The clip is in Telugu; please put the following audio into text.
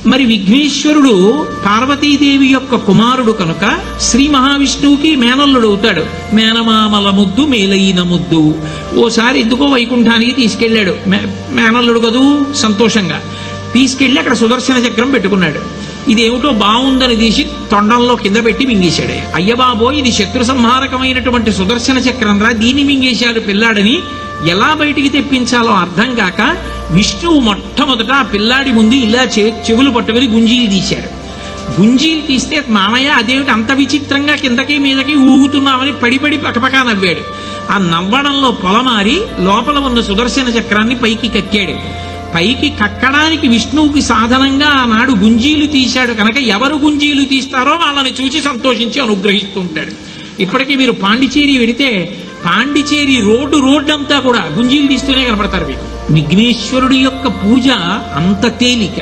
మరి విఘ్నేశ్వరుడు పార్వతీదేవి యొక్క కుమారుడు కనుక శ్రీ మహావిష్ణువుకి మేనల్లుడు అవుతాడు. మేనమామల ముద్దు మేలైన ముద్దు. ఓసారి ఎందుకో వైకుంఠానికి తీసుకెళ్లాడు, మేనల్లుడు కదూ సంతోషంగా తీసుకెళ్లి అక్కడ సుదర్శన చక్రం పెట్టుకున్నాడు. ఇదేమిటో బాగుందని తీసి తొండంలో కింద పెట్టి మింగేశాడు. అయ్యబాబో, ఇది శత్రు సంహారకమైనటువంటి సుదర్శన చక్రం రా, దీన్ని మింగేశాడు పిల్లాడని ఎలా బయటికి తెప్పించాలో అర్థం కాక విష్ణువు మొట్టమొదట ఆ పిల్లాడి ముందు ఇలా చెవులు పట్టుకుని గుంజీలు తీశాడు. గుంజీలు తీస్తే మామయ్య అదేమిటి అంత విచిత్రంగా కిందకి మీదకి ఊగుతున్నామని పడిపడి పకపకా నవ్వాడు. ఆ నవ్వడంలో పొలమారి లోపల ఉన్న సుదర్శన చక్రాన్ని పైకి కక్కాడు. పైకి కక్కడానికి విష్ణువుకి సాధనంగా ఆనాడు గుంజీలు తీశాడు కనుక ఎవరు గుంజీలు తీస్తారో వాళ్ళని చూసి సంతోషించి అనుగ్రహిస్తూ ఉంటాడు. ఇప్పటికీ మీరు పాండిచేరి వెడితే పాండిచేరి రోడ్డు అంతా కూడా గుంజీలు తీస్తూనే కనపడతారు మీకు. విఘ్నేశ్వరుడి యొక్క పూజ అంత తేలిక.